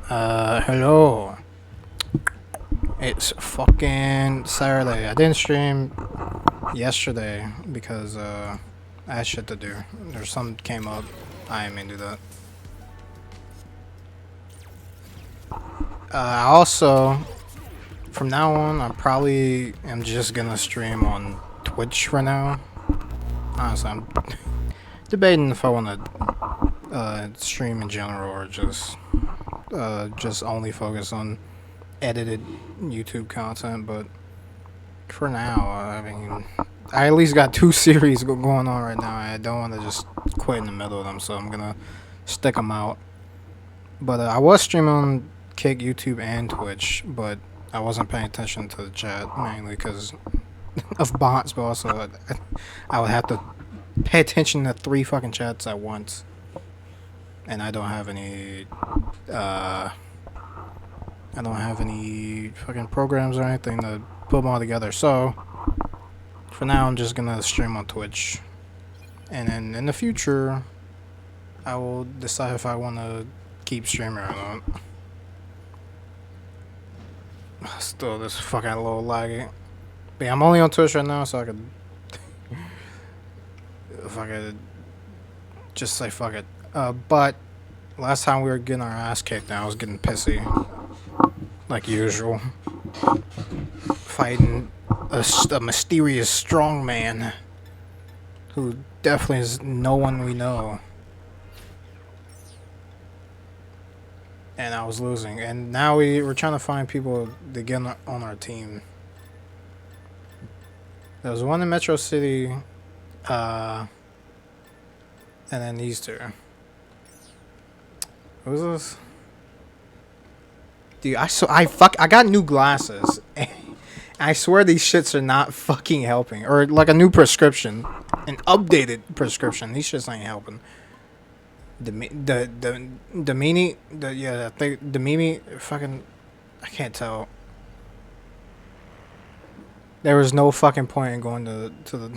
Hello. It's fucking Saturday. I didn't stream yesterday because I had shit to do. There's something came up. I didn't mean to do that. Also, from now on, I probably am just gonna stream on Twitch for now. Honestly, I'm debating if I want to stream in general or just only focus on edited YouTube content, but for now, I mean, I at least got two series going on right now. I don't want to just quit in the middle of them, so I'm gonna stick them out. But I was streaming on Kick, YouTube, and Twitch, but I wasn't paying attention to the chat mainly because of bots, but also I would have to pay attention to three fucking chats at once, and I don't have any. I don't have any fucking programs or anything to put them all together. So for now, I'm just gonna stream on Twitch, and then in the future, I will decide if I want to keep streaming or not. Still, this fucking little laggy. But yeah, I'm only on Twitch right now, so I could, if I could, just say fuck it. But last time we were getting our ass kicked, and I was getting pissy, like usual, fighting a mysterious strong man who definitely is no one we know. And I was losing. And now we're trying to find people to get on our team. There was one in Metro City, and then these two. Who's this? Dude, I got new glasses. I swear these shits are not fucking helping. Or like a new prescription, an updated prescription. These shits ain't helping. The Mimi, the Mimi, fucking, I can't tell. There was no fucking point in going to the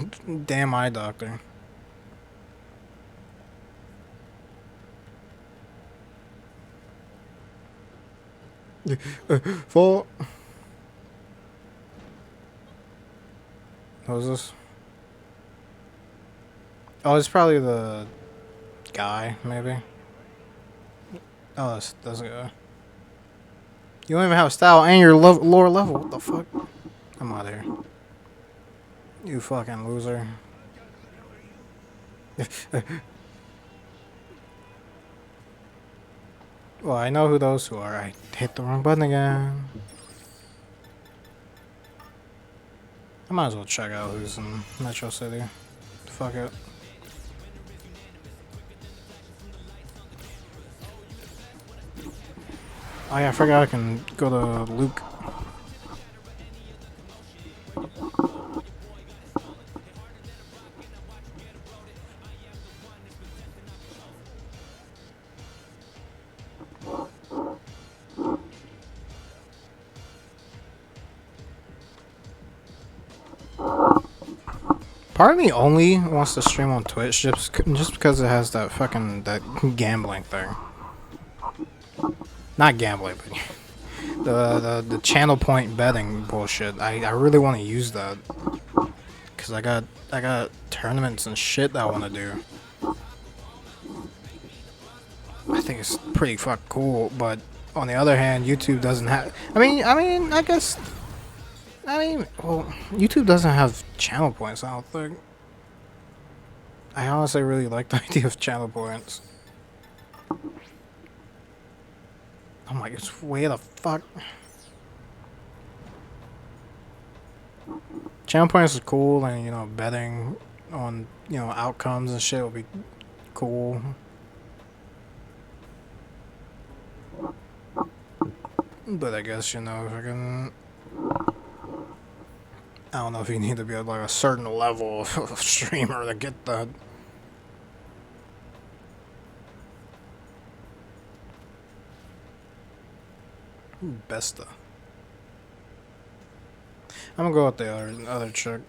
damn eye doctor. Full. What was this? Oh, it's probably the guy, maybe. Oh, that's a guy. You don't even have a style and you're lower level. What the fuck? I'm out of here. You fucking loser. Well, I know who those two are. I hit the wrong button again. I might as well check out who's in Metro City. Fuck it. Oh yeah, I forgot I can go to Luke. Part of me only wants to stream on Twitch just because it has that fucking gambling thing. Not gambling, but the channel point betting bullshit. I really want to use that because I got tournaments and shit that I want to do. I think it's pretty fuck cool, but on the other hand, YouTube doesn't have. I guess. Well, YouTube doesn't have channel points, I don't think. I honestly really like the idea of channel points. I'm like, it's way the fuck. Channel points is cool, and betting on outcomes and shit would be cool. But I guess fucking. I don't know if you need to be at like a certain level of streamer to get that. Besta. I'm gonna go with the other chick.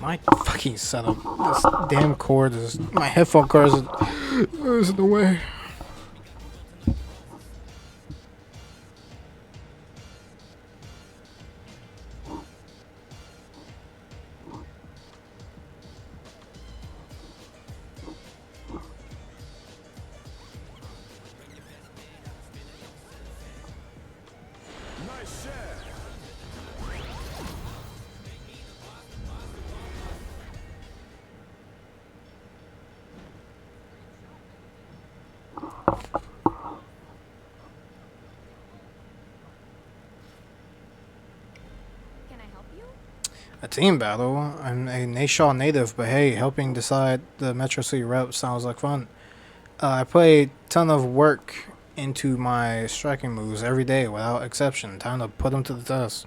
My fucking setup. This damn cord is. My headphone cord is in the way. A team battle? I'm a Nashaw native, but hey, helping decide the Metro City rep sounds like fun. I put a ton of work into my striking moves every day without exception. Time to put them to the test.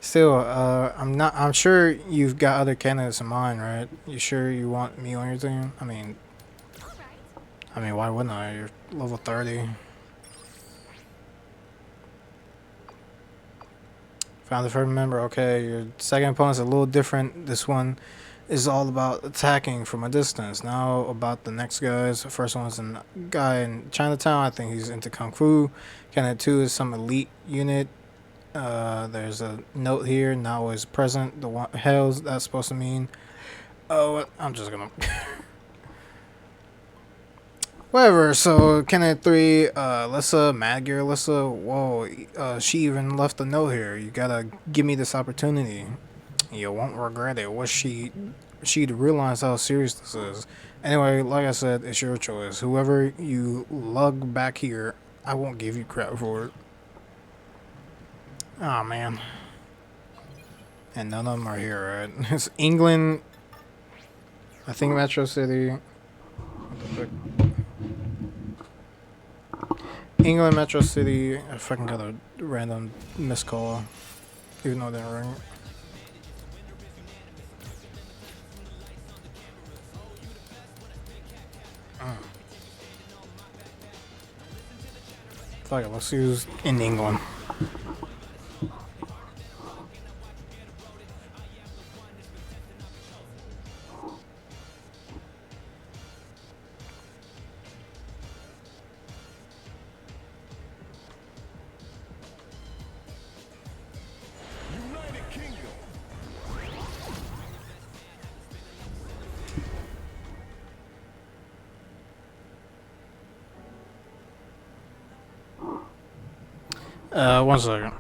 Still, I'm sure you've got other candidates in mind, right? You sure you want me on your team? Why wouldn't I? You're level 30. Found the first member. Okay, your second opponent's a little different. This one is all about attacking from a distance. Now about the next guys. The first one's a guy in Chinatown. I think he's into Kung Fu. Candidate 2 is some elite unit. There's a note here. Not always present. The what hell's that supposed to mean? Oh, I'm just gonna... Whatever, so candidate 3, Alyssa, Mad Gear Alyssa, whoa, she even left a note here. You gotta give me this opportunity. You won't regret it. She'd realize how serious this is. Anyway, like I said, it's your choice. Whoever you lug back here, I won't give you crap for it. Aw, man. And none of them are here, right? It's England, I think Metro City. What the fuck? England, Metro City. I fucking got a random missed call, even though it didn't ring. Fuck it, let's use in England. One second.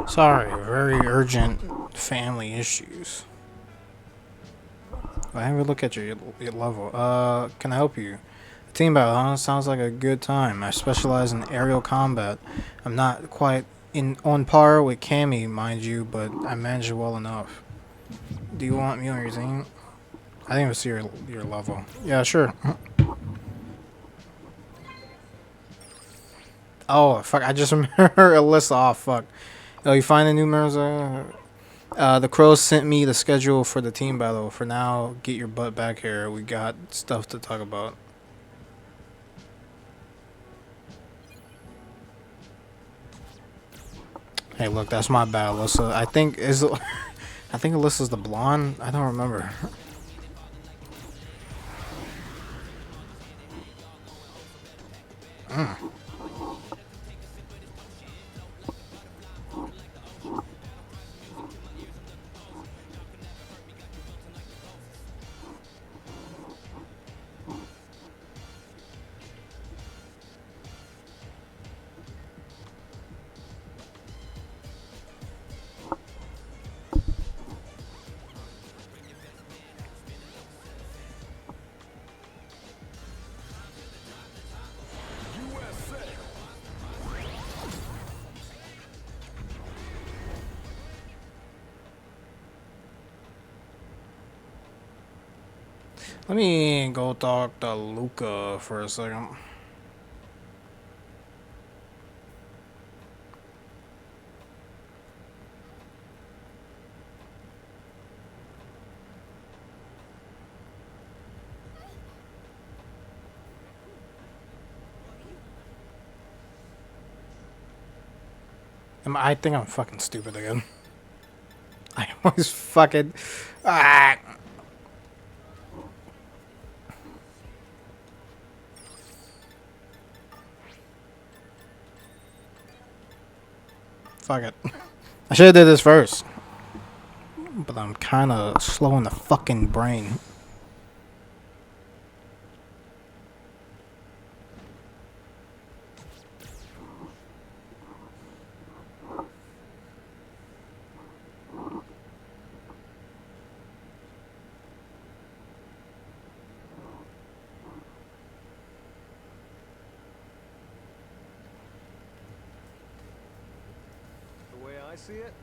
Sorry, very urgent family issues. I have a look at your level. Can I help you? Team battle, huh? Sounds like a good time. I specialize in aerial combat. I'm not quite on par with Cammy, mind you, but I manage it well enough. Do you want me on your team? I think it's your level. Yeah, sure. Oh, fuck, I just remember Alyssa. Oh, fuck. Oh, you find the new members? The Crows sent me the schedule for the team battle. For now, get your butt back here. We got stuff to talk about. Hey, look, that's my bad, Alyssa. I think Alyssa's the blonde. I don't remember. Let me go talk to Luca for a second. I think I'm fucking stupid again. I always fucking... Ah. Fuck it. I should have did this first. But I'm kind of slow in the fucking brain. I see it.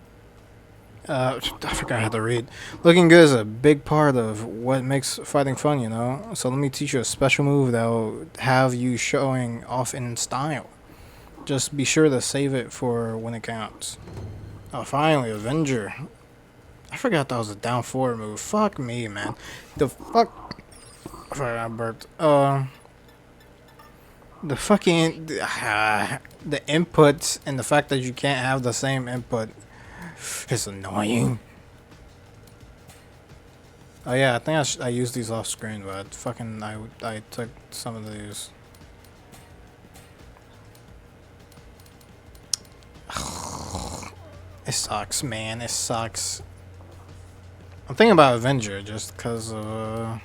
I forgot how to read. Looking good is a big part of what makes fighting fun, you know? So let me teach you a special move that'll have you showing off in style. Just be sure to save it for when it counts. Oh, finally, Avenger. I forgot that was a down forward move. Fuck me, man. The fuck... Sorry, I burped. The fucking... the inputs and the fact that you can't have the same input is annoying. Oh yeah, I think I used these off screen, but fucking I took some of these. It sucks, man. It sucks. I'm thinking about Avenger just because of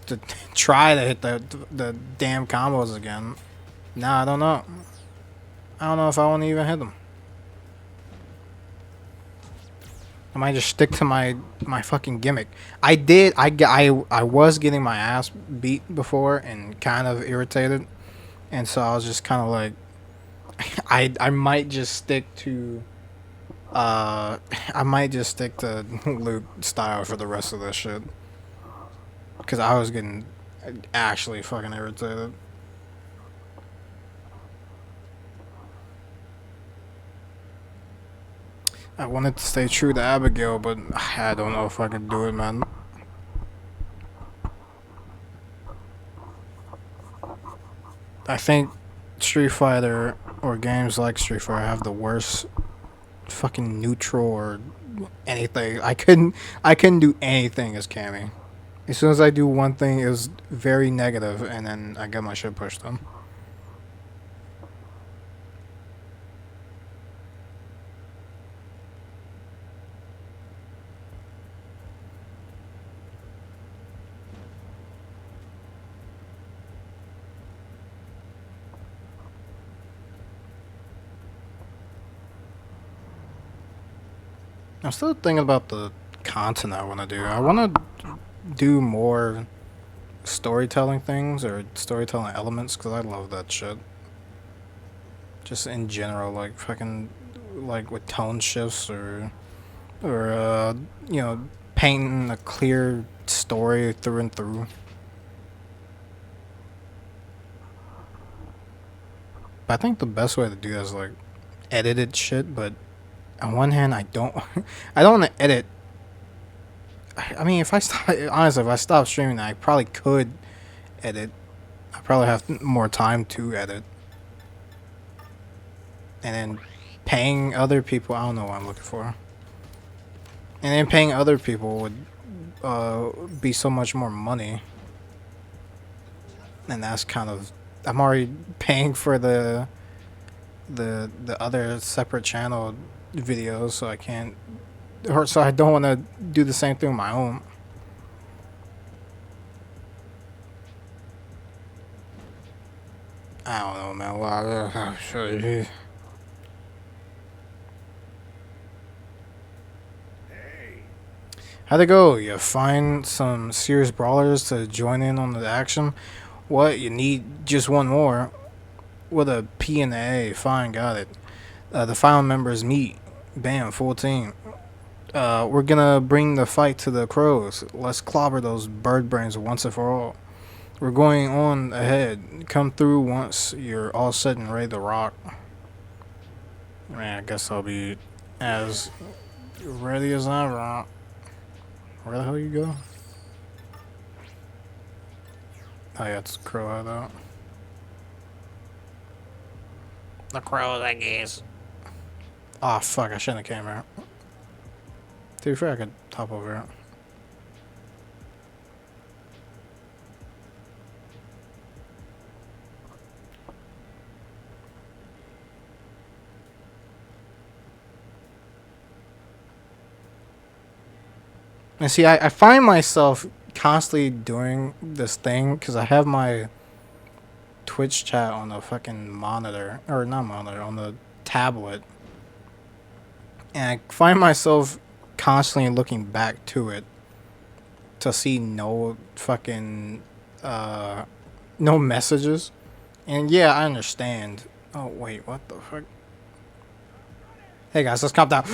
to try to hit the damn combos again. Nah, I don't know. I don't know if I want to even hit them. I might just stick to my fucking gimmick. I was getting my ass beat before and kind of irritated, and so I was just kind of like, I might just stick to Luke style for the rest of this shit, because I was getting actually fucking irritated. I wanted to stay true to Abigail, but I don't know if I could do it, man. I think Street Fighter or games like Street Fighter have the worst fucking neutral or anything. I couldn't do anything as Cammy. As soon as I do one thing, it was very negative, and then I got my shit pushed on. I'm still thinking about the content I want to do. I want to do more storytelling things or storytelling elements because I love that shit. Just in general, like fucking, like with tone shifts or you know, painting a clear story through and through. But I think the best way to do that is like edited shit, but on one hand, I don't I don't want to edit. I mean, if I stop, honestly, if I stop streaming, I probably could edit. I probably have more time to edit. And then paying other people, I don't know what I'm looking for. And then paying other people would be so much more money. And that's kind of I'm already paying for the other separate channel videos, so I can't, or so I don't want to do the same thing on my own. I don't know, man. Wow. How'd it go? You find some serious brawlers to join in on the action? What? You need just one more? With a P and a A. Fine, got it. The final members meet. Bam, full team. We're gonna bring the fight to the crows. Let's clobber those bird brains once and for all. We're going on ahead. Come through once you're all set and ready to rock. Man, I guess I'll be as ready as ever. Where the hell you go? Oh yeah, it's Crow Hideout. The crows, I guess. Ah, oh, fuck, I shouldn't have came here. To be fair, I could hop over it. And see, I find myself constantly doing this thing because I have my Twitch chat on the fucking monitor, or not monitor, on the tablet. And I find myself constantly looking back to it to see no fucking, no messages. And yeah, I understand. Oh, wait, what the fuck? Hey guys, let's calm down.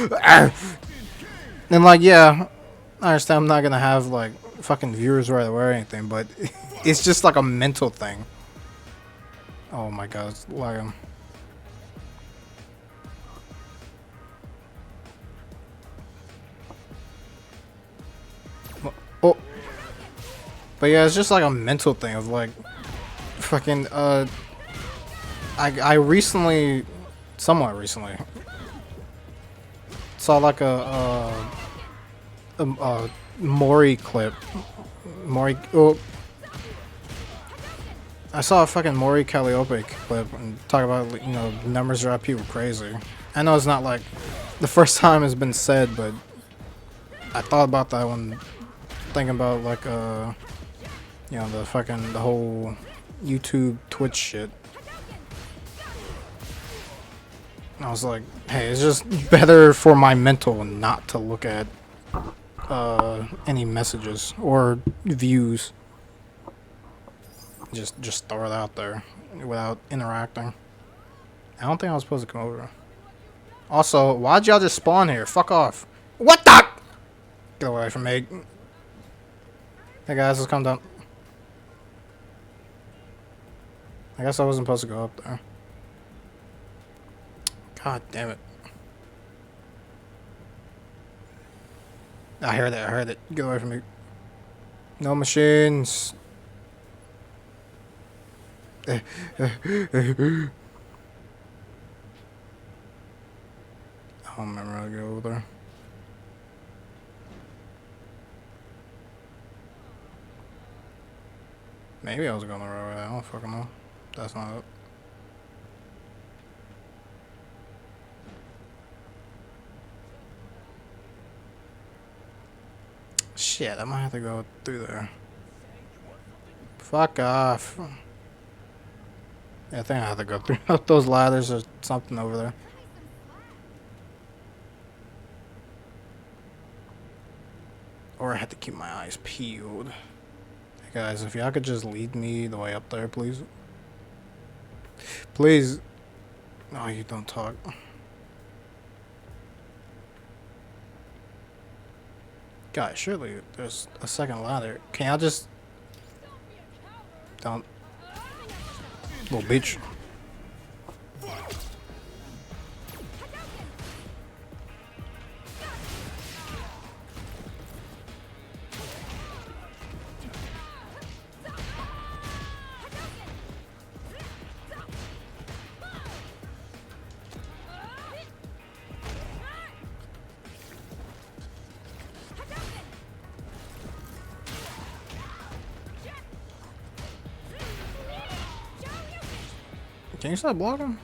And like, yeah, I understand I'm not gonna have like fucking viewers right away or anything, but it's just like a mental thing. Oh my god, it's lagging. Oh. But yeah, it's just like a mental thing of like fucking I recently, somewhat recently, saw like a Mori clip. Mori, oh, I saw a fucking Mori Calliope clip and talk about, you know, numbers drive people crazy. I know it's not like the first time it's been said, but I thought about that when thinking about like you know, the whole YouTube Twitch shit. I was like, hey, it's just better for my mental not to look at any messages or views. Just throw it out there without interacting. I don't think I was supposed to come over. Also, why'd y'all just spawn here? Fuck off. What the? Get away from me. Hey guys, let's come down. I guess I wasn't supposed to go up there. God damn it. I heard it, I heard it. Get away from me. No machines. I don't remember how to go over there. Maybe I was going the right way. I don't fucking know. That's not it. Shit, I might have to go through there. Fuck off. Yeah, I think I have to go through those ladders or something over there. Or I had to keep my eyes peeled. Hey guys, if y'all could just lead me the way up there, please. Please. No, you don't talk. Guys, surely there's a second ladder. Can y'all just... Don't... Little bitch. Can you stop blocking?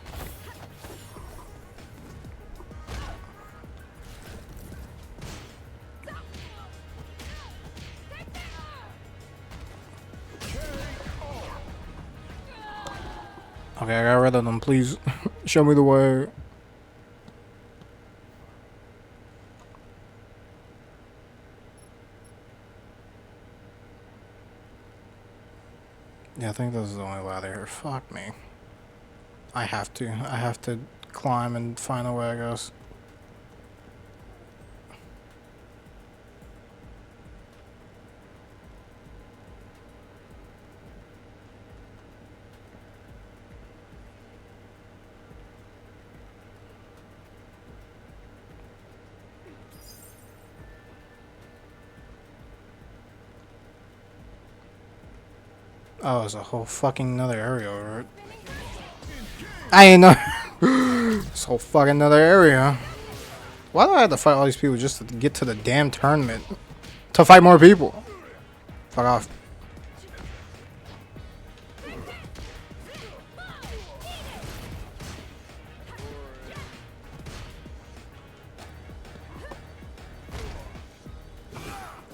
Okay, I got rid of them. Please show me the way. Yeah, I think this is the only way out of here. Fuck me. I have to climb and find a way, I guess. Oh, it's a whole fucking another area, right? I ain't know. This whole fucking another area. Why do I have to fight all these people just to get to the damn tournament? To fight more people. Fuck off.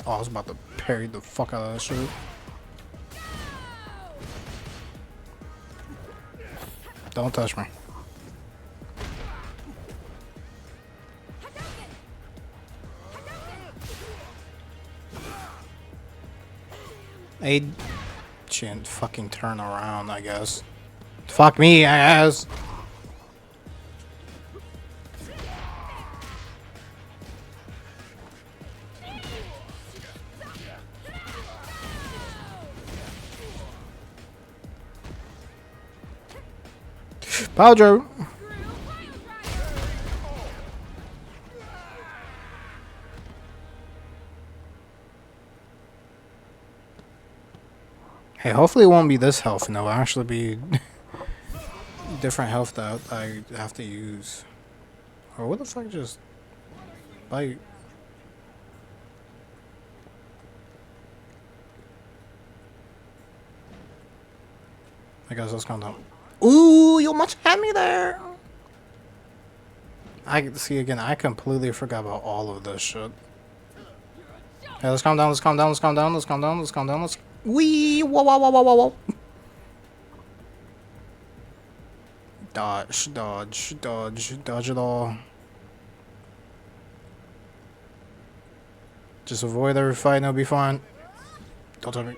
Oh, I was about to parry the fuck out of that shit. Don't touch me. Hey, shouldn't fucking turn around, I guess. Fuck me, ass. Paljo. Hey, hopefully it won't be this health, and it'll actually be different health that I have to use. Or what the fuck just bite? I guess that's kind of. Ooh, you almost had me there. I see again. I completely forgot about all of this shit. Hey, let's calm down. Let's calm down. Let's calm down. Let's calm down. Let's calm down. Let's. Wee! Whoa! Whoa! Whoa! Whoa! Whoa! Whoa! Dodge! Dodge! Dodge! Dodge it all. Just avoid every fight, and it'll be fine. Don't touch me.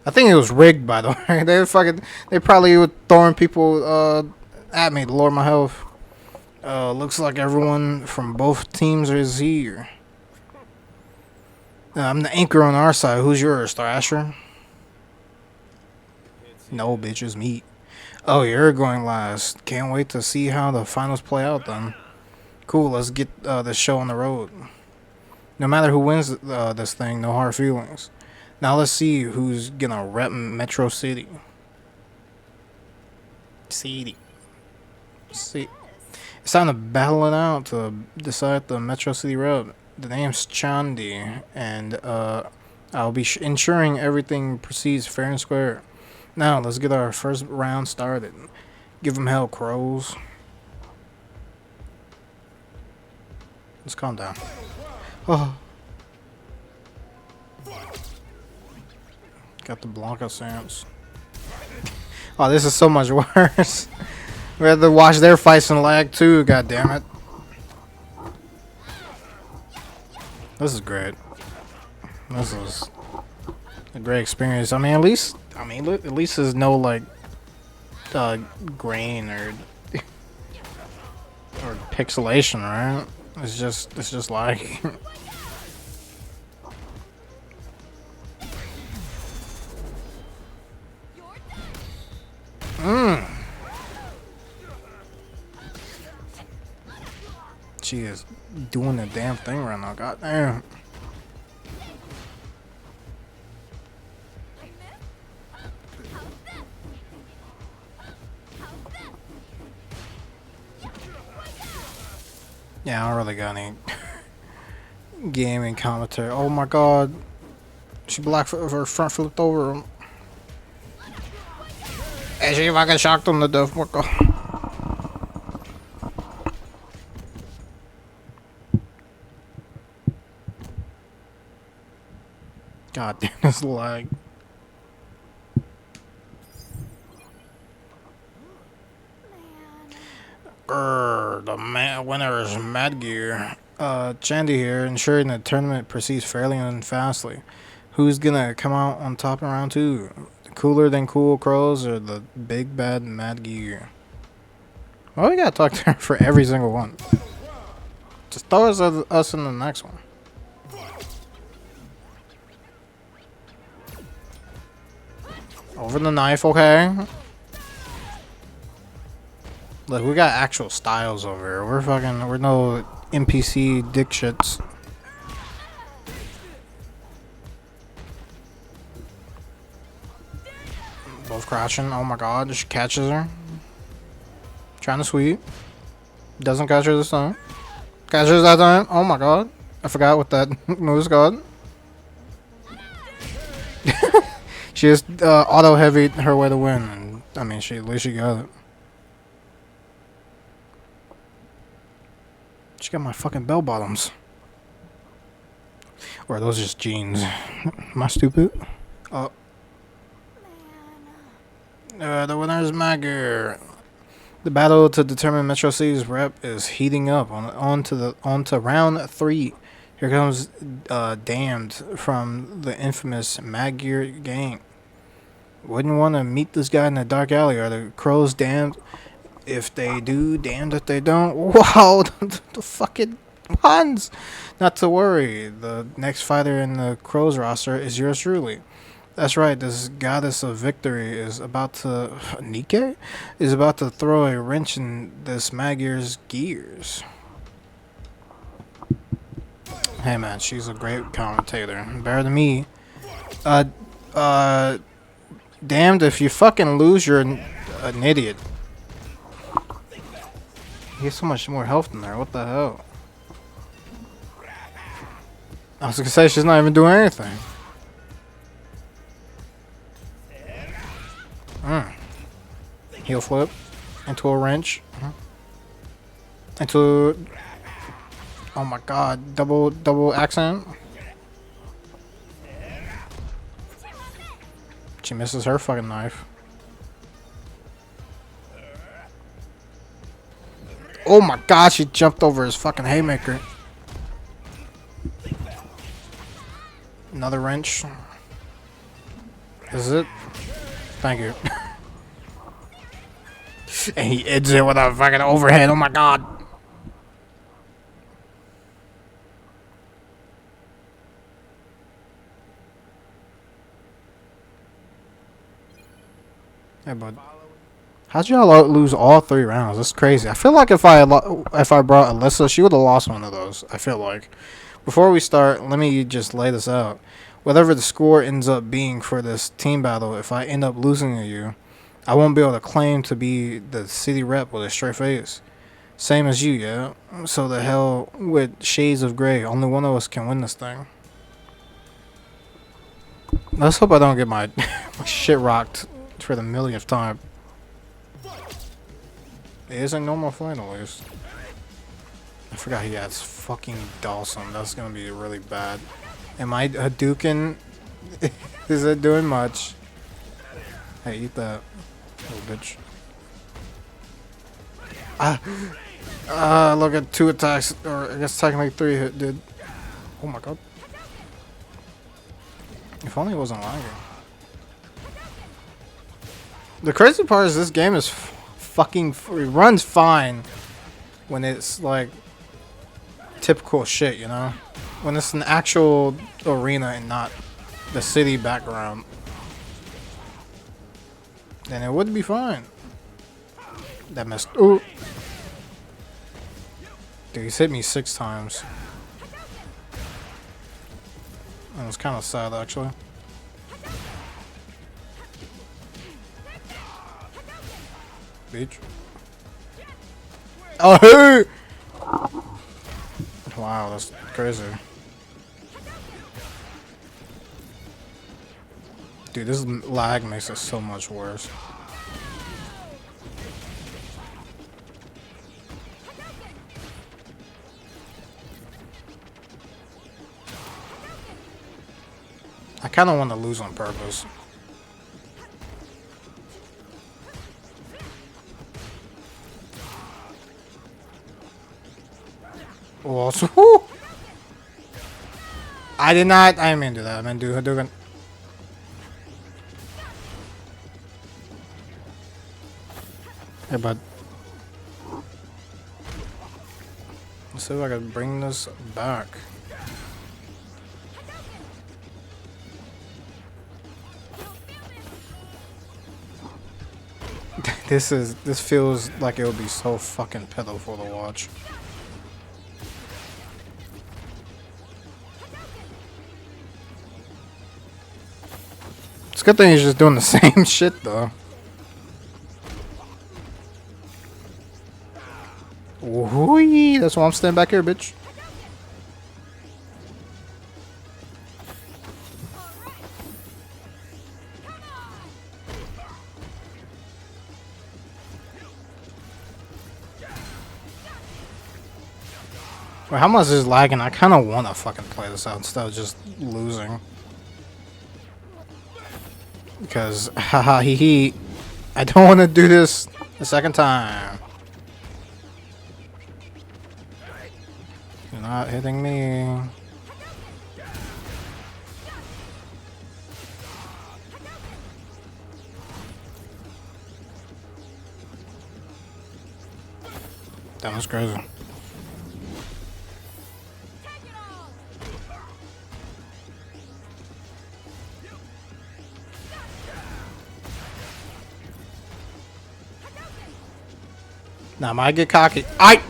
I think it was rigged, by the way. They probably were throwing people at me to lower my health. Looks like everyone from both teams is here. I'm the anchor on our side. Who's yours, Thrasher? No, bitches, me. Oh, you're going last. Can't wait to see how the finals play out then. Cool, let's get the show on the road. No matter who wins this thing, no hard feelings. Now let's see who's gonna rep Metro City. See. It's time to battle it out to decide the Metro City rep. The name's Chandi, and I'll be ensuring everything proceeds fair and square. Now let's get our first round started. Give them hell, crows. Let's calm down. Oh. Got the Blanca Samps. Oh, this is so much worse. We had to watch their fights in lag too, god damn it. This is great. This is a great experience. I mean, at least there's no like grain or pixelation, right? It's just like She is doing the damn thing right now, god damn. Yeah, I don't really got any gaming commentary. Oh my god. She black her front flipped over him. And she fucking shocked him to death. Oh my god. God damn this lag. The winner is Mad Gear. Chandy here, ensuring the tournament proceeds fairly and fastly. Who's gonna come out on top in round 2? Cooler than Cool Crows or the big bad Mad Gear? Well, we gotta talk to her for every single one. Just throw us in the next one. Over the knife, okay? Look, we got actual styles over here. We're no NPC dick shits. Both crouching. Oh my god, she catches her. Trying to sweep. Doesn't catch her this time. Catches that time. Oh my god. I forgot what that move's called. She just auto-heavied her way to win. And, I mean, at least she got it. She got my fucking bell bottoms. Or are those just jeans? Am I stupid? Oh. The winner is Magger. The battle to determine Metro City's rep is heating up. On to round 3. Here comes Damned from the infamous Magger gang. Wouldn't want to meet this guy in the dark alley. Are the crows damned if they do, damned if they don't? Wow, the fucking puns! Not to worry, the next fighter in the crows roster is yours truly. That's right, this goddess of victory is about to... Nike? Is about to throw a wrench in this Magger's gears. Hey man, she's a great commentator. Better than me. Damned if you fucking lose, you're an idiot. He has so much more health in there, what the hell? I was gonna say, she's not even doing anything. Heel flip into a wrench. Into... Oh my god, double accent. She misses her fucking knife. Oh my god, she jumped over his fucking haymaker. Another wrench. Is it? Thank you. And he ends it with a fucking overhead. Oh my god. Hey, bud. How'd y'all lose all 3 rounds? That's crazy. I feel like if I brought Alyssa, she would have lost one of those. I feel like. Before we start, let me just lay this out. Whatever the score ends up being for this team battle, if I end up losing to you, I won't be able to claim to be the city rep with a straight face. Same as you, yeah? So the hell with shades of gray. Only one of us can win this thing. Let's hope I don't get my shit rocked for the millionth time. It is a normal fight at least. I forgot he has fucking Dawson. That's gonna be really bad. Am I Hadouken? Is it doing much? Hey, eat that, little bitch. Look at 2 attacks, or I guess technically 3 hit, dude. Oh my god. If only it wasn't lagging. The crazy part is this game is fucking... It runs fine when it's like typical shit, you know? When it's an actual arena and not the city background. Then it would be fine. That missed. Ooh. Dude, he's hit me 6 times. That was kind of sad, actually. Bitch. Oh, hey! Wow, that's crazy. Dude, this lag makes it so much worse. I kind of want to lose on purpose. Oh, so, whoo! I didn't mean to do that. I meant to do it. Hey, bud. Let's see if I can bring this back. This feels like it would be so fucking pitiful to watch. It's a good thing he's just doing the same shit though. Woohoo! That's why I'm standing back here, bitch. Well, how much is lagging? I kind of want to fucking play this out instead of just losing. Because, haha, hee hee, I don't want to do this the second time. You're not hitting me. That was crazy. Now, I might get cocky. I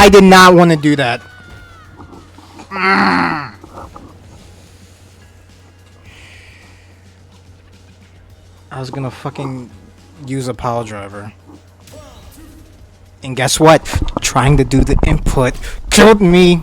did not want to do that. I was gonna fucking use a pile driver. And guess what? Trying to do the input killed me.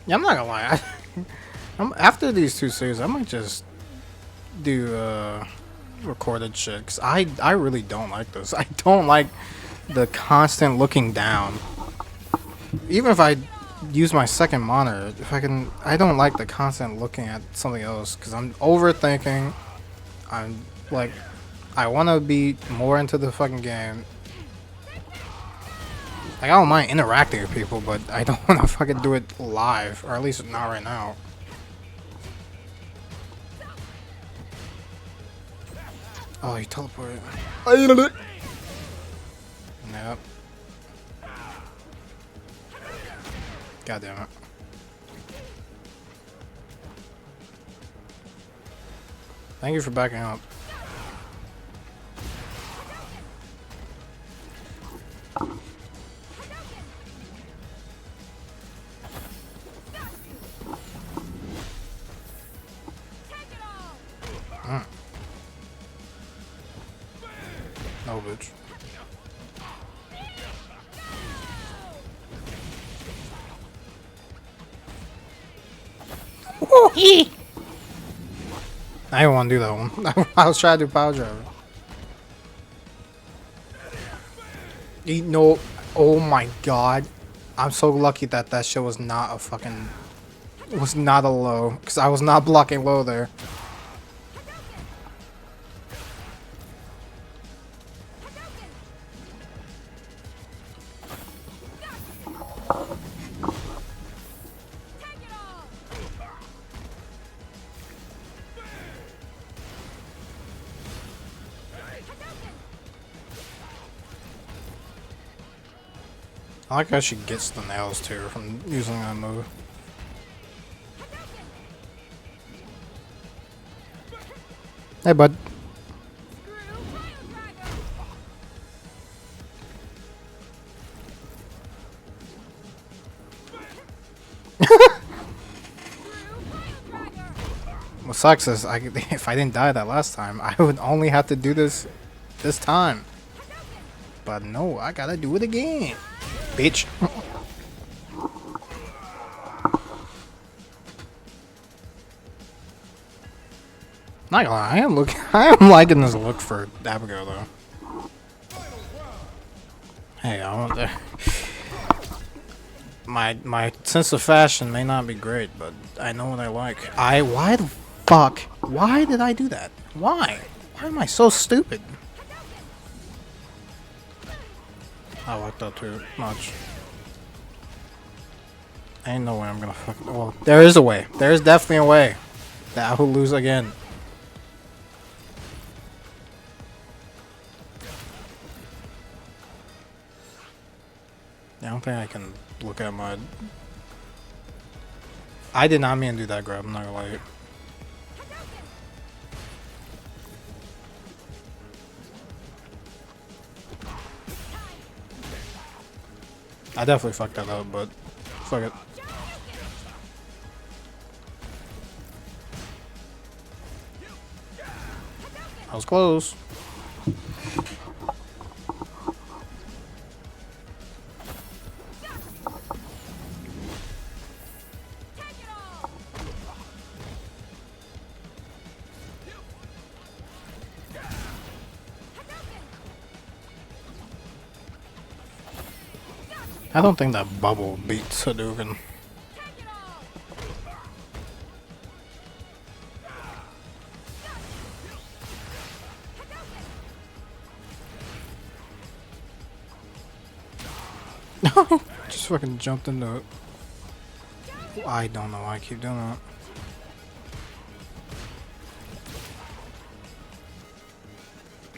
Yeah, I'm not gonna lie. After these two series, I might just do recorded shit. Cause I really don't like this. I don't like the constant looking down. Even if I use my second monitor, I don't like the constant looking at something else. Cause I'm overthinking. I'm like, I want to be more into the fucking game. Like, I don't mind interacting with people, but I don't want to fucking do it live, or at least not right now. Oh, he teleported. I needed it. Nope. God damn it. Thank you for backing up. No, bitch. I didn't want to do that one. I was trying to do power driver. No. Oh my god. I'm so lucky that that shit was not a fucking... was not a low. Because I was not blocking low there. I like how she gets the nails too from using that move. Hey, bud. What sucks is if I didn't die that last time, I would only have to do this time. But no, I gotta do it again, bitch. Not gonna lie, I am liking this look for Abigail though. Hey, I want the my sense of fashion may not be great, but I know what I like. Why the fuck? Why did I do that? Why? Why am I so stupid? I walked up too much. Ain't no way I'm gonna fuck. Well, there is a way. There is definitely a way that I will lose again. I don't think I can look at my... I did not mean to do that grab, I'm not gonna lie. I definitely fucked that up, but fuck it. I was close. I don't think that bubble beats Hadouken. Just fucking jumped into it. I don't know why I keep doing that.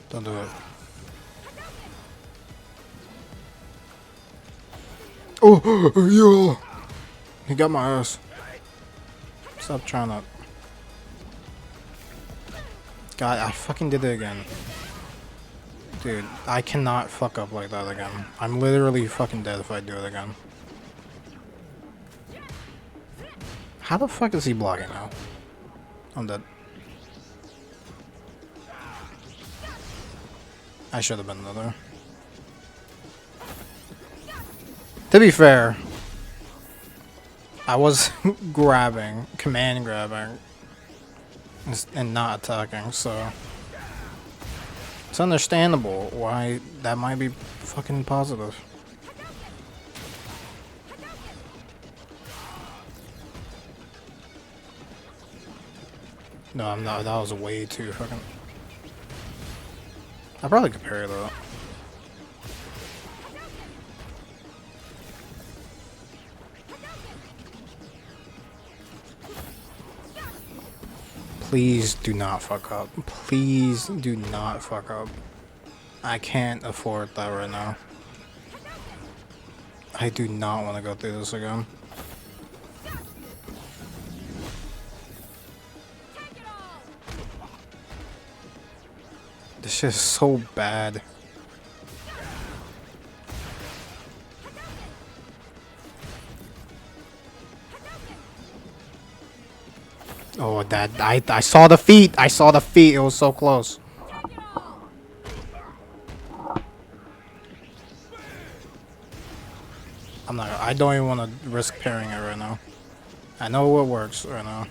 Don't do it. Oh, yo! He got my ass. Stop trying to. God, I fucking did it again. Dude, I cannot fuck up like that again. I'm literally fucking dead if I do it again. How the fuck is he blocking now? I'm dead. I should have been there. To be fair, I was grabbing, command grabbing, and not attacking, so it's understandable why that might be fucking positive. No, I'm not. That was way too fucking. I probably could parry that. Please do not fuck up. Please do not fuck up. I can't afford that right now. I do not want to go through this again. This shit is so bad. Oh, that I saw the feet. I saw the feet. It was so close. I'm not. I don't even want to risk parrying it right now. I know what works right now.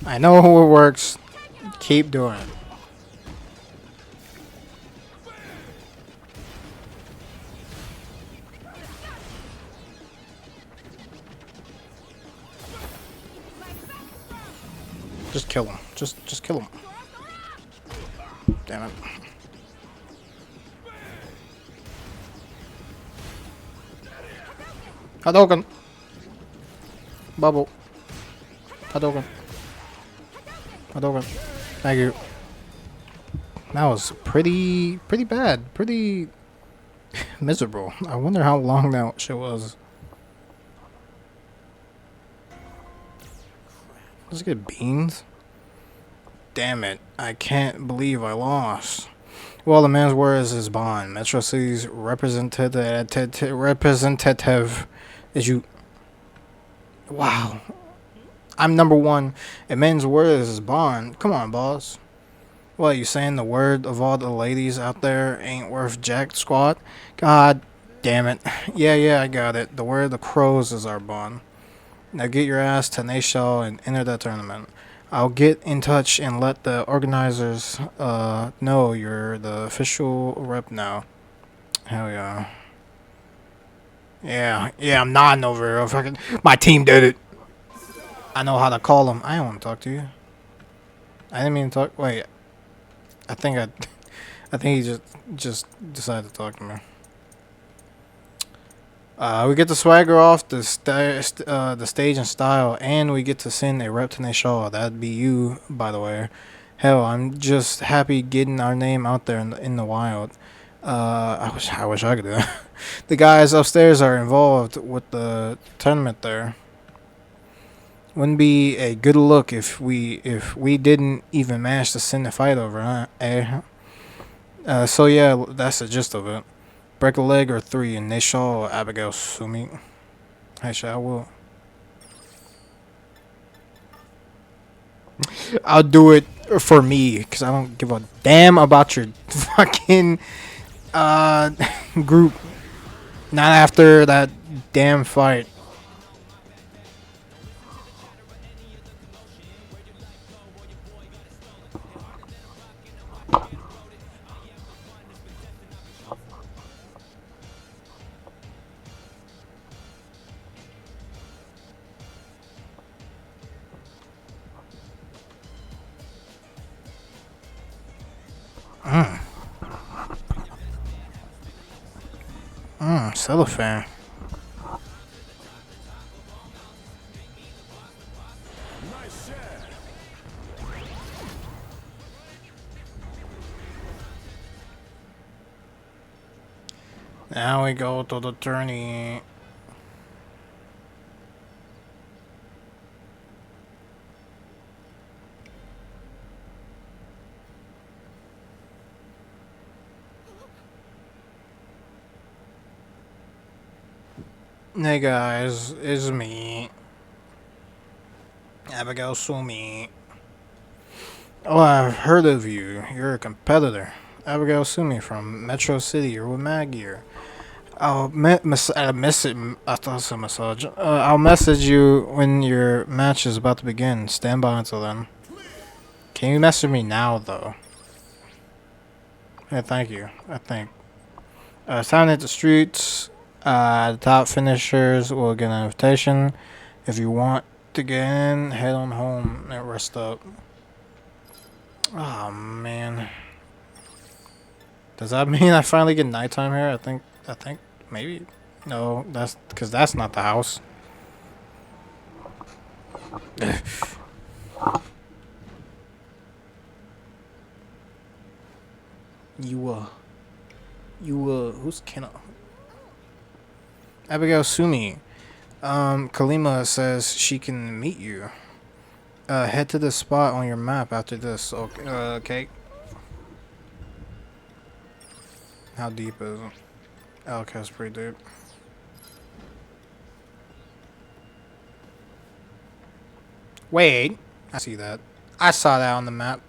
I know what works. Keep doing it. Just kill him. Just kill him. Damn it. Hadouken! Bubble. Hadouken. Hadouken. Thank you. That was pretty bad. Pretty miserable. I wonder how long that shit was. Let's get beans. Damn it. I can't believe I lost. Well, the man's word is his bond. Metro City's representative is you. Wow. I'm number one. A man's word is his bond. Come on, boss. What, you saying the word of all the ladies out there ain't worth jack squat? God damn it. Yeah, I got it. The word of the crows is our bond. Now get your ass to Nashell and enter that tournament. I'll get in touch and let the organizers know you're the official rep now. Hell yeah. Yeah, I'm nodding over here. Fucking, my team did it. I know how to call them. I don't want to talk to you. I didn't mean to talk. Wait. I think he just decided to talk to me. We get to swagger off the stage in style, and we get to send a rep to Nashall. That'd be you, by the way. Hell, I'm just happy getting our name out there in the wild. I wish I could do that. The guys upstairs are involved with the tournament there. Wouldn't be a good look if we didn't even manage to send the fight over, huh? So yeah, that's the gist of it. Break a leg or three, and Nashall or Abigail Tsumi. Actually, I will. I'll do it for me, because I don't give a damn about your fucking group. Not after that damn fight. Cellophane. Now we go to the tourney. Hey guys, it's me, Abigail Tsumi. Oh, I've heard of you. You're a competitor. Abigail Tsumi from Metro City. You're with Maggear. I'll message. I thought it was a massage. I'll message you when your match is about to begin. Stand by until then. Can you message me now, though? Hey, thank you. I think. It's time to hit the streets. The top finishers will get an invitation. If you want to get in, head on home and rest up. Oh man. Does that mean I finally get nighttime here? I think maybe. No, that's because that's not the house. Who's Kenna? Abigail Tsumi. Kalima says she can meet you. Head to the spot on your map after this. Okay. Okay. How deep is it? Okay, it's pretty deep. Wait. I see that. I saw that on the map.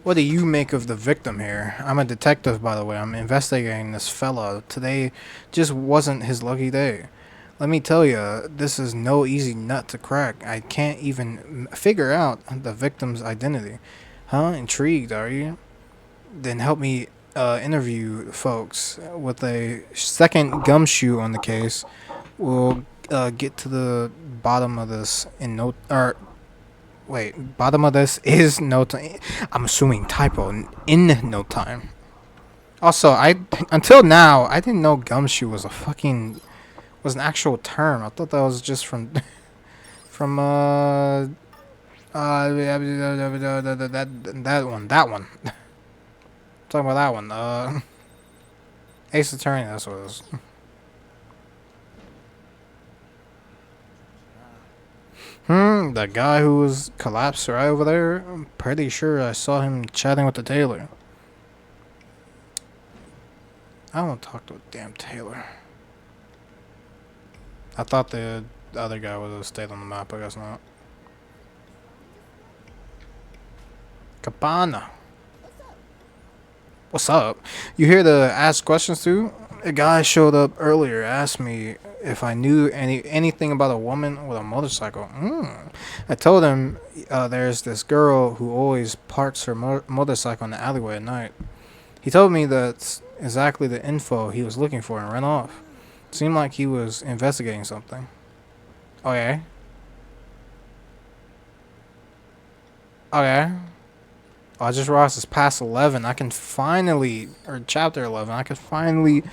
What do you make of the victim here? I'm a detective, by the way. I'm investigating this fella. Today just wasn't his lucky day. Let me tell you, this is no easy nut to crack. I can't even figure out the victim's identity. Huh? Intrigued, are you? Then help me interview folks. With a second gumshoe on the case, we'll get to the bottom of this in no... Wait, bottom of this is no time. I'm assuming typo in no time. Also, I until now I didn't know gumshoe was an actual term. I thought that was just from that one. Talking about that one. Ace Attorney. That's what it is. That guy who was collapsed right over there. I'm pretty sure I saw him chatting with the tailor. I don't want to talk to a damn tailor. I thought the other guy would have stayed on the map. I guess not. Cabana. What's up? You here to ask questions too? A guy showed up earlier, asked me if I knew anything about a woman with a motorcycle. I told him there's this girl who always parks her motorcycle in the alleyway at night. He told me that's exactly the info he was looking for and ran off. Seemed like he was investigating something. Okay. Okay. Oh, I just realized it's past 11. I can finally, or chapter 11, I can finally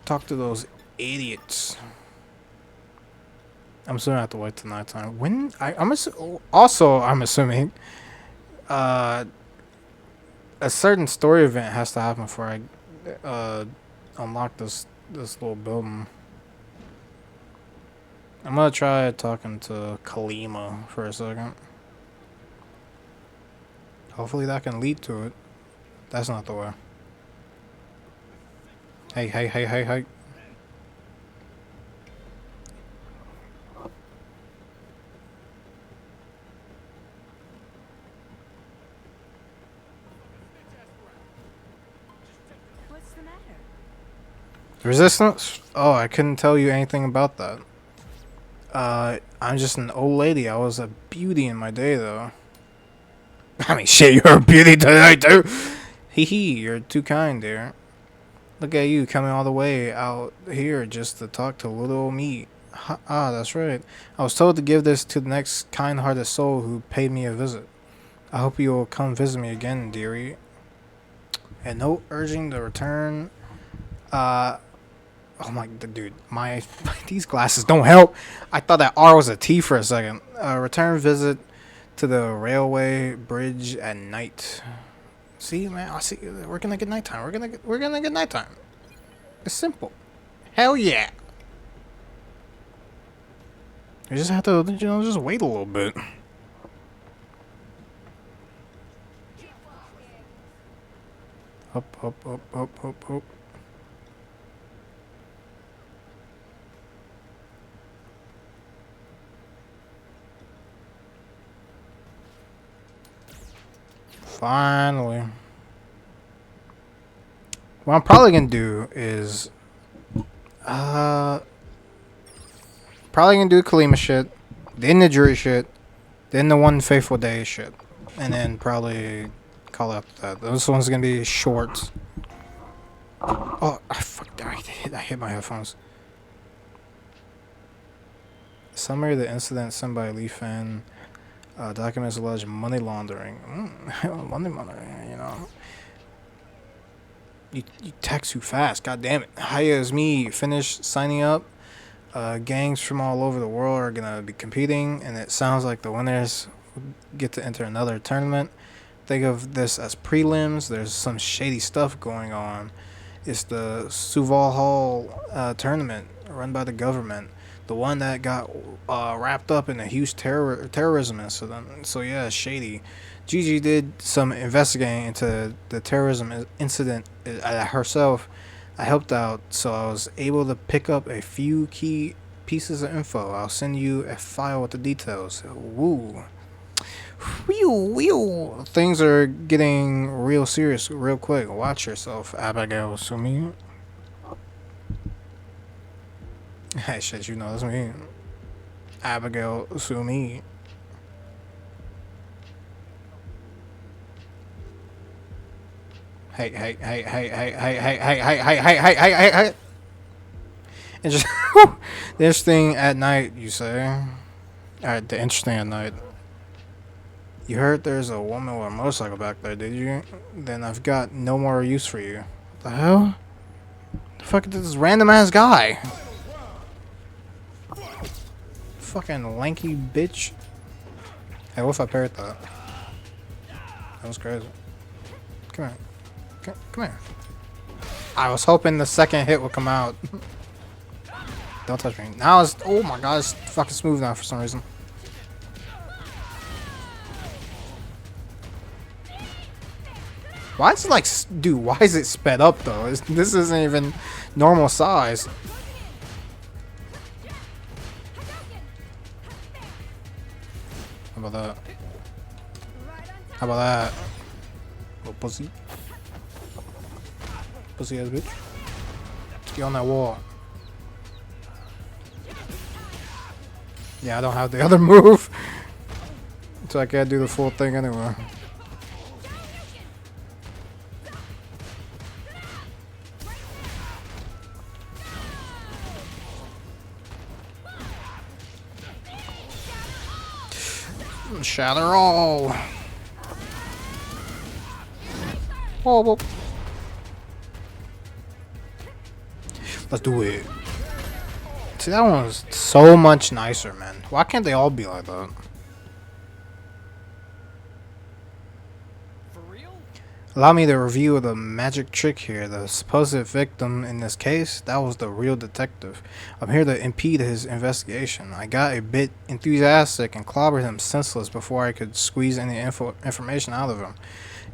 talk to those idiots. I'm assuming I have to wait till nighttime. I'm assuming a certain story event has to happen before I unlock this little building. I'm gonna try talking to Kalima for a second. Hopefully that can lead to it. That's not the way. Hey. What's the matter? Resistance? Oh, I couldn't tell you anything about that. I'm just an old lady. I was a beauty in my day, though. I mean, shit, you're a beauty tonight, too. Hee hee, you're too kind, dear. Look at you coming all the way out here just to talk to little old me. That's right. I was told to give this to the next kind-hearted soul who paid me a visit. I hope you'll come visit me again, dearie. And no urging to return. Oh my, dude, these glasses don't help. I thought that R was a T for a second. Return visit to the railway bridge at night. See, man, I see. We're gonna get nighttime. We're gonna get nighttime. It's simple. Hell yeah. You just have to, just wait a little bit. Up. Finally. What I'm probably gonna do is probably gonna do Kalima shit, then the jury shit, then the one faithful day shit, and then probably call out that. This one's gonna be short. Oh, I hit my headphones. Summary of the incident sent by Lee Fan. Documents alleged money laundering. Money laundering, you know. You text too fast. God damn it. Hiya is me. Finish signing up. Gangs from all over the world are gonna be competing, and it sounds like the winners get to enter another tournament. Think of this as prelims. There's some shady stuff going on. It's the Suval Hall tournament run by the government. The one that got wrapped up in a huge terrorism incident. So yeah, it's shady. Gigi did some investigating into the terrorism incident herself. I helped out, so I was able to pick up a few key pieces of info. I'll send you a file with the details. Woo. Whew. Things are getting real serious real quick. Watch yourself, Abigail Tsumi. Hey, shit, you know that's me. Abigail Tsumi. Hey. And just the interesting at night, you say. Alright, the interesting at night. You heard there's a woman with a motorcycle back there, did you? Then I've got no more use for you. The hell? The fuck is this random ass guy? Fucking lanky bitch. Hey, what if I parried that? That was crazy. Come here. Come here. I was hoping the second hit would come out. Don't touch me. Now it's... Oh my god, it's fucking smooth now for some reason. Why is it like... Dude, why is it sped up though? This isn't even normal size. How about that? How about that? Little pussy. Pussy ass bitch. Let's get on that wall. Yeah, I don't have the other move. So I can't do the full thing anyway. Shatter all. Oh, well. Let's do it. See, that one was so much nicer, man. Why can't they all be like that? For real? Allow me to review the magic trick here. The supposed victim in this case, that was the real detective. I'm here to impede his investigation. I got a bit enthusiastic and clobbered him senseless before I could squeeze any information out of him.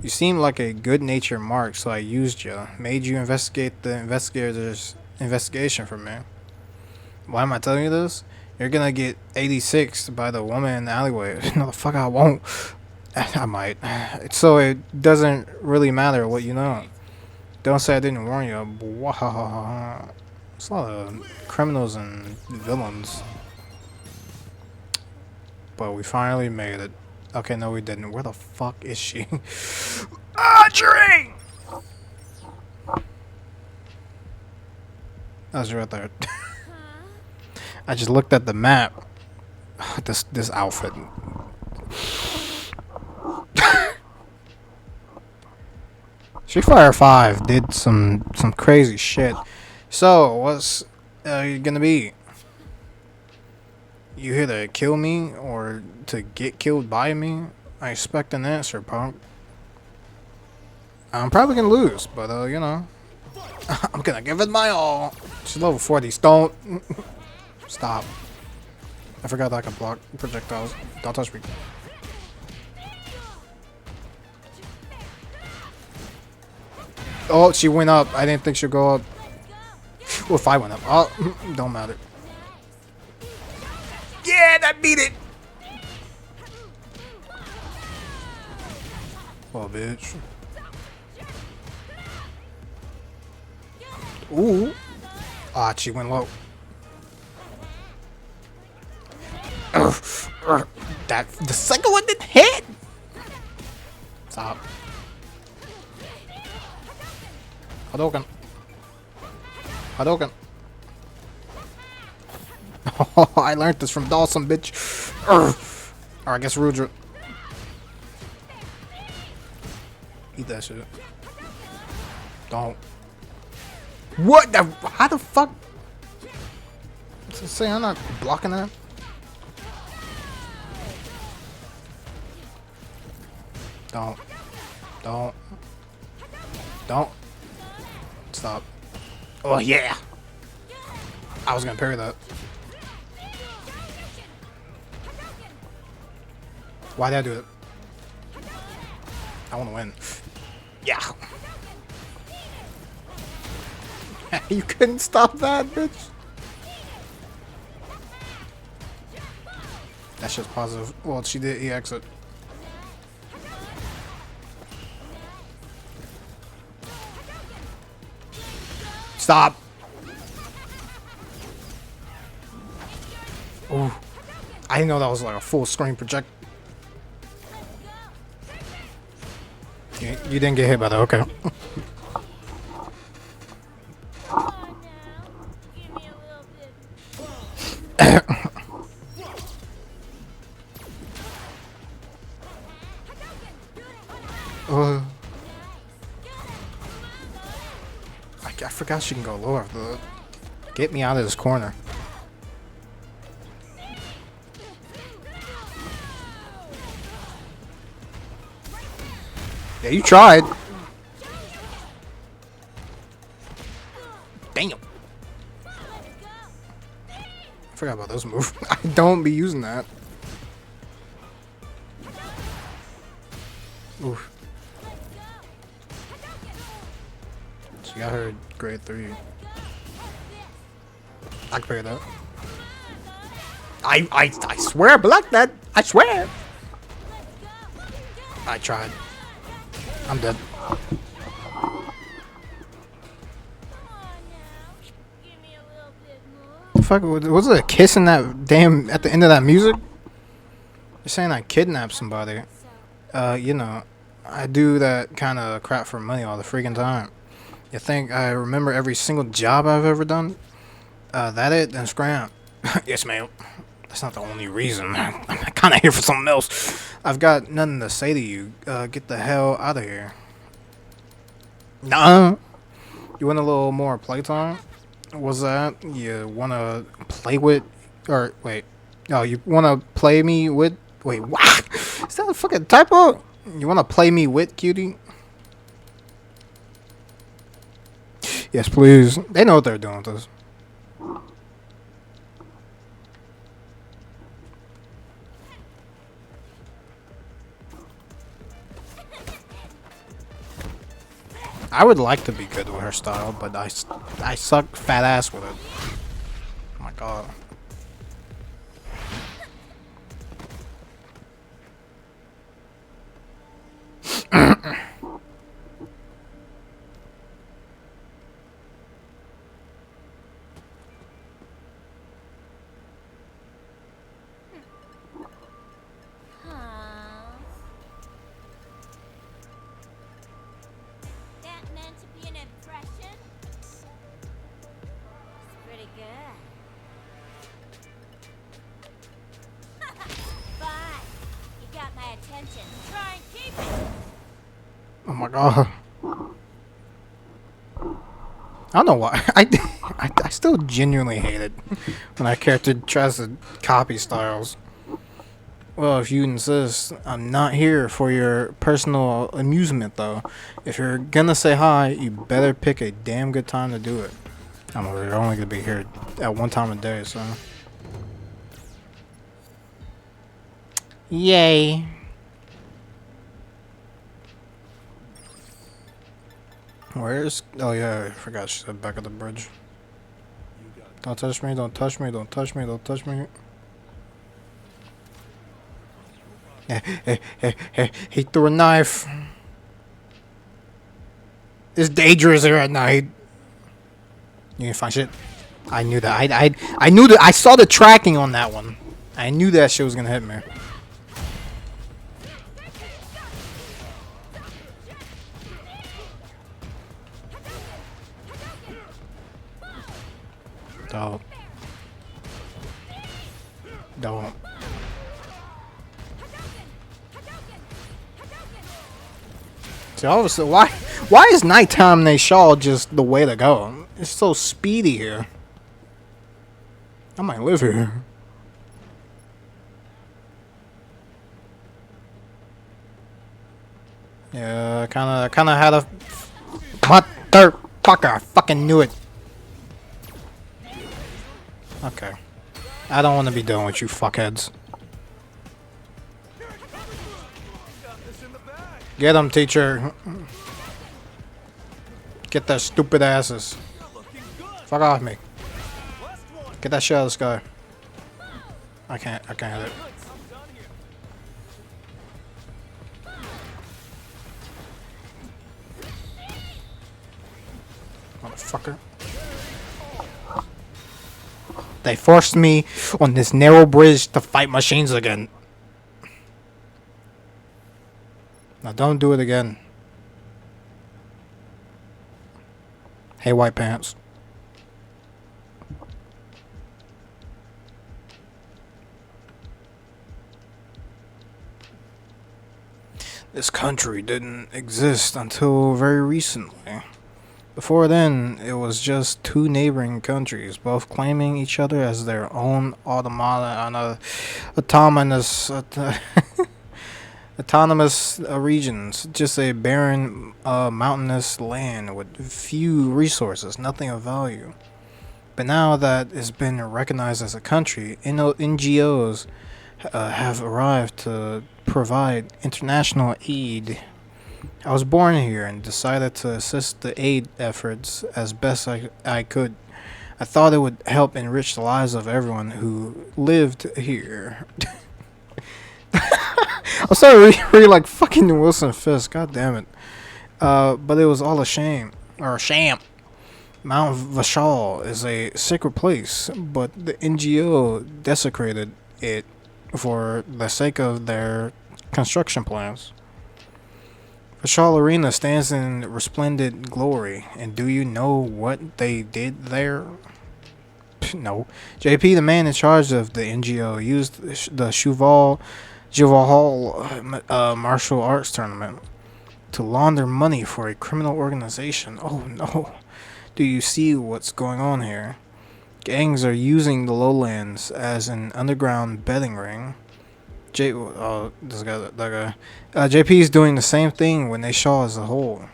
You seemed like a good-natured mark, so I used you. Made you investigate the investigator's investigation for me. Why am I telling you this? You're gonna get 86 by the woman in the alleyway. No, the fuck I won't. I might. So it doesn't really matter what you know. Don't say I didn't warn you. Wow. There's a lot of criminals and villains. But we finally made it. Okay, no we didn't. Where the fuck is she? Audrey! That was right there. I just looked at the map. This outfit. Street Fighter 5 did some crazy shit. So what's you gonna be? You here to kill me or to get killed by me? I expect an answer, punk. I'm probably gonna lose, but you know, I'm gonna give it my all. She's level 40. Don't stop. I forgot that I can block projectiles. Don't touch me. Oh, she went up. I didn't think she'd go up. Well, if I went up. Oh, don't matter. Yeah, that beat it. Oh, bitch. Ooh. Ah, she went low. That the second one didn't hit. Stop. Hadouken. Hadouken. Oh, I learned this from Dawson, bitch. Or I guess Rudra. Eat that shit. Don't. What the? How the fuck? Say I'm not blocking that. Don't. Don't. Don't. Stop. Oh yeah. I was gonna parry that. Why did I do it? I want to win. Yeah. You couldn't stop that, bitch. That's just positive. Well, she did EX it. Stop. Ooh. I didn't know that was like a full screen project. You didn't get hit by that, okay. forgot she can go lower. Get me out of this corner. Yeah, you tried. Damn. I forgot about those moves. I don't be using that. Oof. She got her grade 3. I can figure that. I swear I blocked that. I swear. I tried. I'm dead. Fuck, was it a kiss in that damn at the end of that music? You're saying I kidnapped somebody. You know, I do that kind of crap for money all the freaking time. You think I remember every single job I've ever done? That it? Then scram. Yes, ma'am. That's not the only reason. I'm kind of here for something else. I've got nothing to say to you. Get the hell out of here. Nuh-uh. You want a little more playtime? What's that? You want to play with... Or, wait. Oh, you want to play me with... Wait, what? Is that a fucking typo? You want to play me with, cutie? Yes, please. They know what they're doing with this. I would like to be good with her style, but I suck fat ass with it. Oh my god. Oh my god. I don't know why. I still genuinely hate it when a character tries to copy styles. Well, if you insist, I'm not here for your personal amusement, though. If you're gonna say hi, you better pick a damn good time to do it. We're only gonna be here at one time a day, so. Yay. Where's... Oh yeah, I forgot she said back at the bridge. Don't touch me, don't touch me, don't touch me, don't touch me. He threw a knife. It's dangerous here at night. You didn't find shit? I knew that. I knew that. I saw the tracking on that one. I knew that shit was gonna hit me. Don't. Don't. See, all of a sudden, why is nighttime Nashal just the way to go? It's so speedy here. I might live here. Yeah, kind of had a motherfucker. I fucking knew it. Okay. I don't want to be dealing with you fuckheads. Get him, teacher. Get their stupid asses. Fuck off me. Get that shit out of the sky. I can't hit it. Motherfucker. They forced me on this narrow bridge to fight machines again. Now don't do it again. Hey, white pants. This country didn't exist until very recently. Before then, it was just two neighboring countries, both claiming each other as their own autonomous autonomous regions. Just a barren, mountainous land with few resources, nothing of value. But now that it's been recognized as a country, NGOs have arrived to provide international aid. I was born here and decided to assist the aid efforts as best I could. I thought it would help enrich the lives of everyone who lived here. I'm sorry, really like fucking Wilson Fisk. God damn it. But it was all a shame or a sham. Mount Vashal is a sacred place, but the NGO desecrated it for the sake of their construction plans. Vashal Arena stands in resplendent glory, and do you know what they did there? No. JP, the man in charge of the NGO, used the Juval martial arts tournament to launder money for a criminal organization. Oh no. Do you see what's going on here? Gangs are using the lowlands as an underground betting ring. This guy, that guy. JP is doing the same thing when they Shaw as a whole.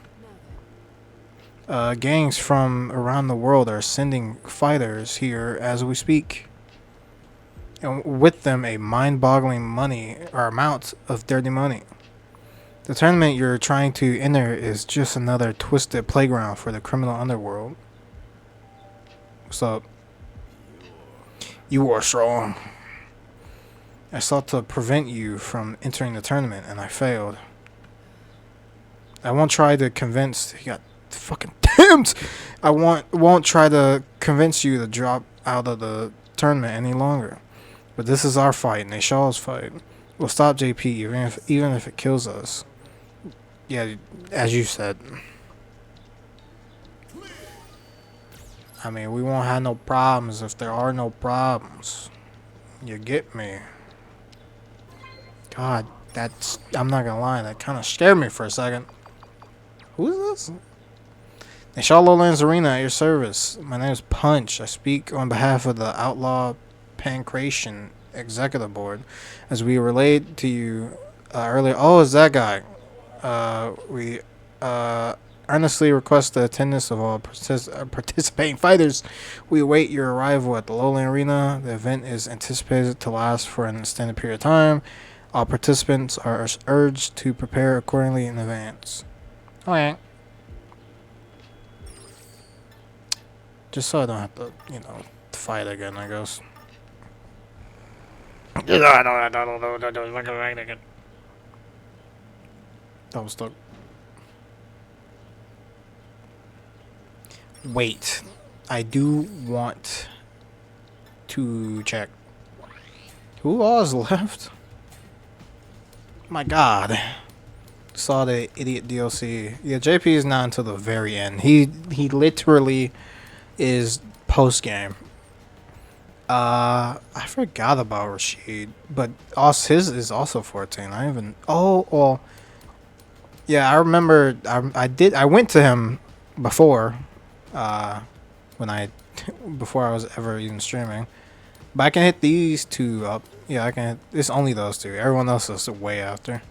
Gangs from around the world are sending fighters here as we speak, and with them a mind-boggling money or amount of dirty money. The tournament you're trying to enter is just another twisted playground for the criminal underworld. What's up? You are strong. I sought to prevent you from entering the tournament, and I failed. I won't try to convince. He got fucking damned. I won't try to convince you to drop out of the tournament any longer. But this is our fight, and Shaw's fight. We'll stop JP even if it kills us. Yeah, as you said. I mean, we won't have no problems if there are no problems. You get me? God, I'm not gonna lie, that kind of scared me for a second. Who is this? Nashal Lowlands Arena at your service. My name is Punch. I speak on behalf of the Outlaw Pancration Executive Board. As we relayed to you earlier. Oh, it's that guy. We earnestly request the attendance of all participating fighters. We await your arrival at the Lowland Arena. The event is anticipated to last for an extended period of time. All participants are urged to prepare accordingly in advance. Okay. Just so I don't have to, fight again, I guess. That was stuck. Wait. I do want to check. Who all is left? My god. Saw the idiot DLC. Yeah, JP is not until the very end. He literally is post game. I forgot about Rashid, but also his is also 14. Yeah, I remember. I went to him before, before I was ever even streaming. But I can hit these two up. Yeah, I can hit. It's only those two. Everyone else is way after.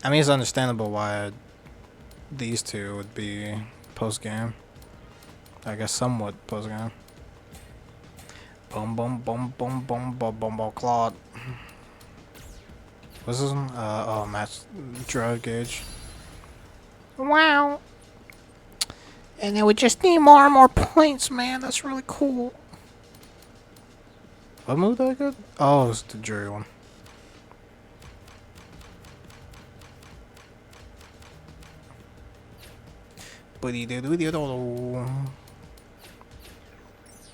I mean, it's understandable why these two would be post game. I guess somewhat post game. Boom, boom, boom, boom, boom, boom, boom, boom, Claude. What's this one? Match drive gauge. Wow. And then we just need more and more points, man. That's really cool. What move did I get? Oh, it's the jury one.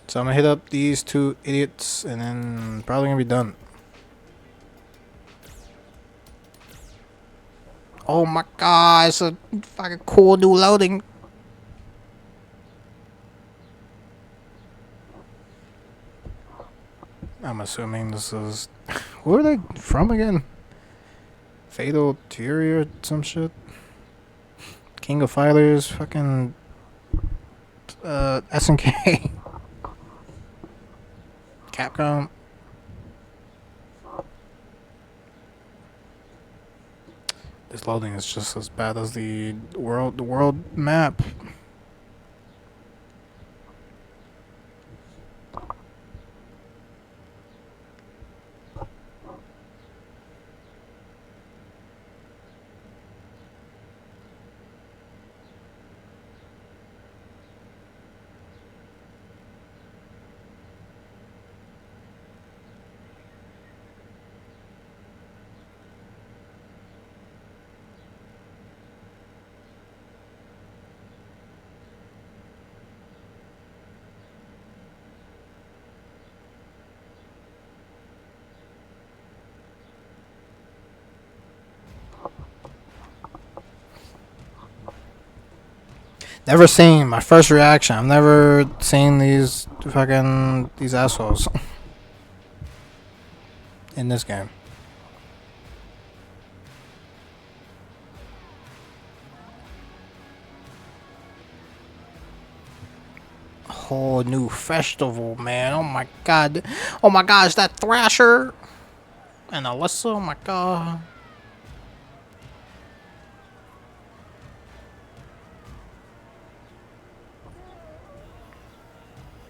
So I'm gonna hit up these two idiots and then probably gonna be done. Oh my god, it's a fucking cool new loading. I'm assuming this is... Where are they from again? Fatal Fury or some shit? King of Fighters, fucking SNK, Capcom. This loading is just as bad as the world map. Never seen my first reaction. I've never seen these assholes in this game. Whole new festival, man. Oh my god. Oh my gosh, that Thrasher and Alyssa. Oh my god.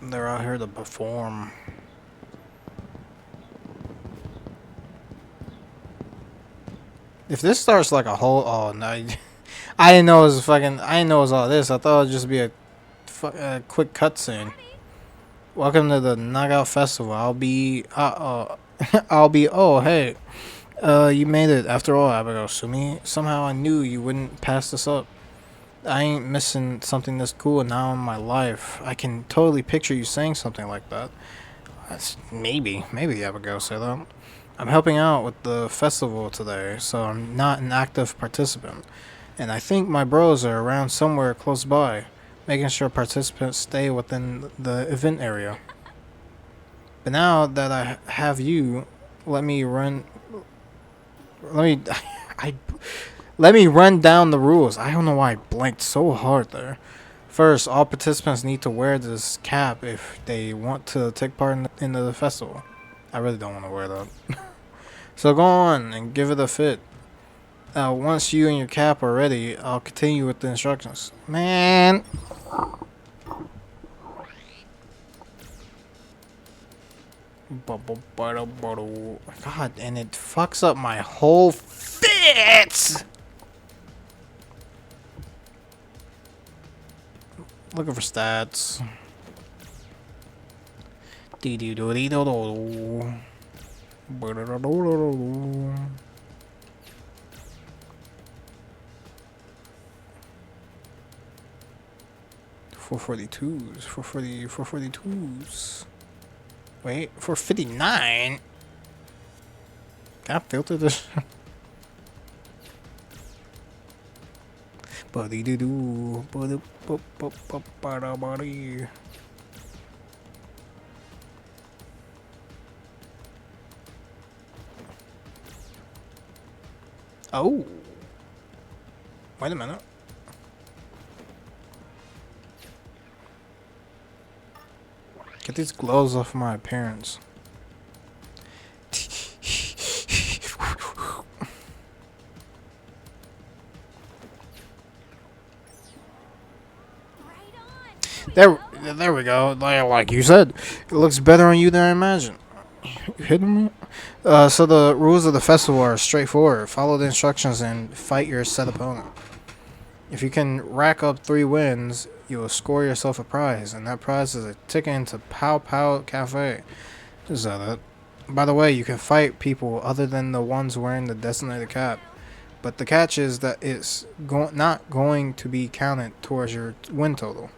They're out here to perform. If this starts like a whole, oh no, I didn't know it was fucking. I didn't know it was all this. I thought it would just be a quick cutscene. Welcome to the Knockout Festival. I'll be. I'll be. Oh hey, you made it after all, Abigail Tsumi. Somehow I knew you wouldn't pass this up. I ain't missing something this cool now in my life. I can totally picture you saying something like that. Maybe Abigail said that. I'm helping out with the festival today, so I'm not an active participant. And I think my bros are around somewhere close by, making sure participants stay within the event area. But now that I have you, let me run. Let me. I. Let me run down the rules. I don't know why I blanked so hard there. First, all participants need to wear this cap if they want to take part in the festival. I really don't want to wear that. So go on and give it a fit. Once you and your cap are ready, I'll continue with the instructions. Man! God, and it fucks up my whole fit! Looking for stats. Dee doo doo dee doo doo. 442s. 442s. Wait, 459? Can I filter this? Buddy doo doo. Buddy. Oh. Wait a minute. Get these gloves off my appearance. There we go. Like you said, it looks better on you than I imagined. You hitting me? So the rules of the festival are straightforward. Follow the instructions and fight your set opponent. If you can rack up 3 wins, you will score yourself a prize, and that prize is a ticket into Pow Pow Cafe. Is that it? By the way, you can fight people other than the ones wearing the designated cap, but the catch is that it's not going to be counted towards your win total.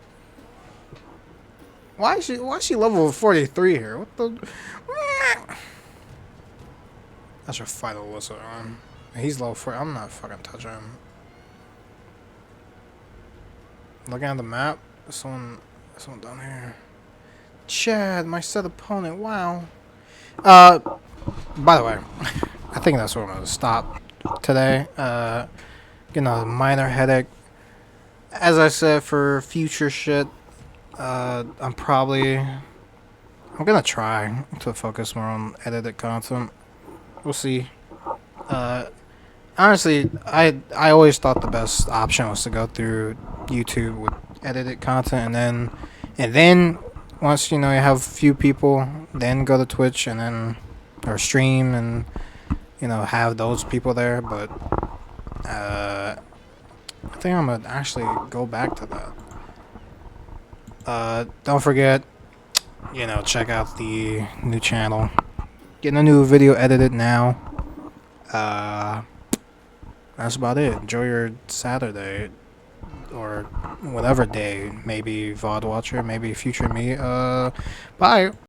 Why is she level 43 here? What the? I should fight Alyssa. He's level 4. I'm not fucking touching him. Looking at the map, this one down here. Chad, my set opponent. Wow. By the way, I think that's where I'm gonna stop today. Getting a minor headache. as I said, for future shit, I'm gonna try to focus more on edited content. We'll see. Uh, Honestly, I always thought the best option was to go through YouTube with edited content, and then once you have a few people, then go to Twitch and then or stream and have those people there. But I think I'm gonna actually go back to that. Don't forget, check out the new channel. Getting a new video edited now. Uh, that's about it. Enjoy your Saturday or whatever day. Maybe VOD watcher, maybe future me. Bye.